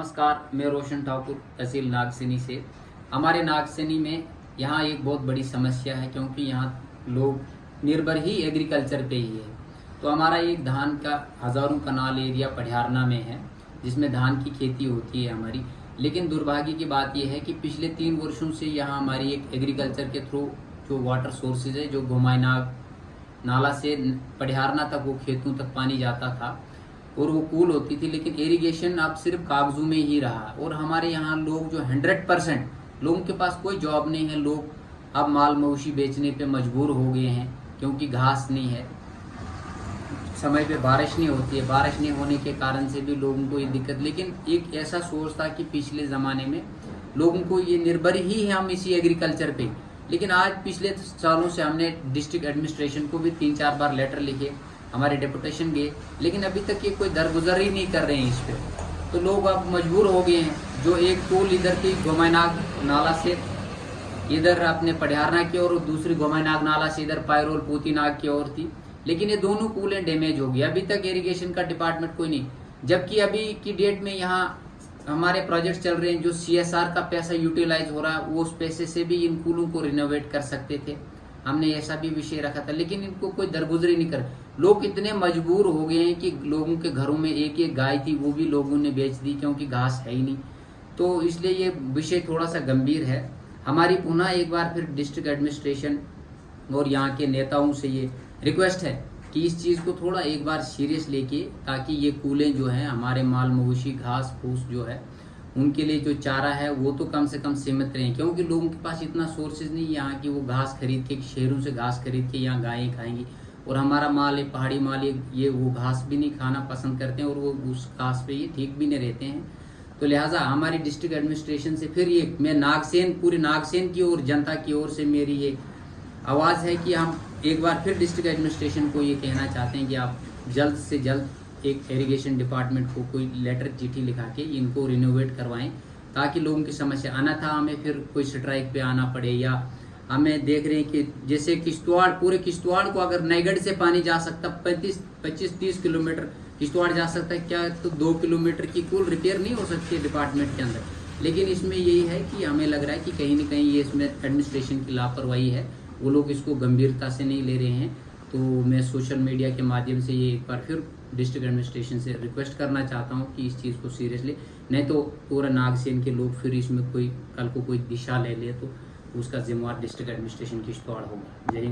नमस्कार, मैं रोशन ठाकुर तहसील नागसेनी से। हमारे नागसेनी में यहाँ एक बहुत बड़ी समस्या है क्योंकि यहाँ लोग निर्भर ही एग्रीकल्चर पे ही है। तो हमारा एक धान का हज़ारों कनाल एरिया पढ़ियारना में है जिसमें धान की खेती होती है हमारी। लेकिन दुर्भाग्य की बात यह है कि पिछले 3 वर्षों से यहाँ हमारी एक एग्रीकल्चर के थ्रू जो वाटर सोर्सेज है, जो गोमायनाग नाला से पढ़ियारना तक वो खेतों तक पानी जाता था और वो कूल होती थी, लेकिन इरिगेशन अब सिर्फ कागजों में ही रहा। और हमारे यहाँ लोग जो 100% लोगों के पास कोई जॉब नहीं है, लोग अब माल मवेशी बेचने पे मजबूर हो गए हैं क्योंकि घास नहीं है, समय पे बारिश नहीं होती है। बारिश नहीं होने के कारण से भी लोगों को ये दिक्कत। लेकिन एक ऐसा सोच था कि पिछले ज़माने में लोगों को ये निर्भर ही है हम इसी एग्रीकल्चर पे। लेकिन आज पिछले सालों से हमने डिस्ट्रिक्ट एडमिनिस्ट्रेशन को भी 3-4 बार लेटर लिखे, हमारे डेपुटेशन गए, लेकिन अभी तक ये कोई दरगुजर ही नहीं कर रहे हैं इस पे। तो लोग अब मजबूर हो गए हैं। जो एक पुल इधर की गोमायनाग नाला से इधर अपने पढ़ियारना की ओर, दूसरी गोमायनाग नाला से इधर पायरोल पूतीनाग की ओर थी, लेकिन ये दोनों पुलें डैमेज हो गई। अभी तक इरिगेशन का डिपार्टमेंट कोई नहीं, जबकि अभी की डेट में यहाँ हमारे प्रोजेक्ट चल रहे हैं। जो CSR का पैसा यूटिलाइज हो रहा है, वो उस पैसे से भी इन पुलों को रिनोवेट कर सकते थे। हमने ऐसा भी विषय रखा था, लेकिन इनको कोई दरगुजरी नहीं कर। लोग इतने मजबूर हो गए हैं कि लोगों के घरों में एक गाय थी, वो भी लोगों ने बेच दी क्योंकि घास है ही नहीं। तो इसलिए ये विषय थोड़ा सा गंभीर है। हमारी पुनः एक बार फिर डिस्ट्रिक्ट एडमिनिस्ट्रेशन और यहाँ के नेताओं से ये रिक्वेस्ट है कि इस चीज़ को थोड़ा एक बार सीरियस लेके, ताकि ये कूलें जो हैं हमारे माल मवेशी घास फूस जो है उनके लिए जो चारा है वो तो कम से कम सीमित रहें, क्योंकि लोगों के पास इतना सोर्सेज नहीं यहाँ कि वो घास खरीद के, शहरों से घास खरीद के यहाँ गायें खाएंगी। और हमारा माल है पहाड़ी माल, ये वो घास भी नहीं खाना पसंद करते हैं और वो उस घास पे ये ठीक भी नहीं रहते हैं। तो लिहाजा हमारी डिस्ट्रिक्ट एडमिनिस्ट्रेशन से फिर ये मैं नागसेन, पूरे नागसेन की ओर, जनता की ओर से मेरी ये आवाज़ है कि हम एक बार फिर डिस्ट्रिक्ट एडमिनिस्ट्रेशन को ये कहना चाहते हैं कि आप जल्द से जल्द एक इरिगेशन डिपार्टमेंट को कोई लेटर चिट्ठी लिखा के इनको रिनोवेट करवाएं, ताकि लोगों की समस्या, अन्यथा हमें फिर कोई स्ट्राइक पे आना पड़े। या हमें देख रहे हैं कि जैसे किश्तवाड़, पूरे किश्तवाड़ को अगर नयगढ़ से पानी जा सकता 25-30 किलोमीटर किश्तवाड़ जा सकता है, क्या तो 2 किलोमीटर की कुल रिपेयर नहीं हो सकती है डिपार्टमेंट के अंदर। लेकिन इसमें यही है कि हमें लग रहा है कि कहीं ना कहीं ये इसमें एडमिनिस्ट्रेशन की लापरवाही है, वो लोग इसको गंभीरता से नहीं ले रहे हैं। तो मैं सोशल मीडिया के माध्यम से ये एक बार फिर डिस्ट्रिक्ट एडमिनिस्ट्रेशन से रिक्वेस्ट करना चाहता हूँ कि इस चीज़ को सीरियसली, नहीं तो पूरा नागसेन के लोग फिर इसमें कोई कल को कोई दिशा ले ले तो उसका जिम्मेवार डिस्ट्रिक्ट एडमिनिस्ट्रेशन किश्तवाड़ होगा। जय हिंद।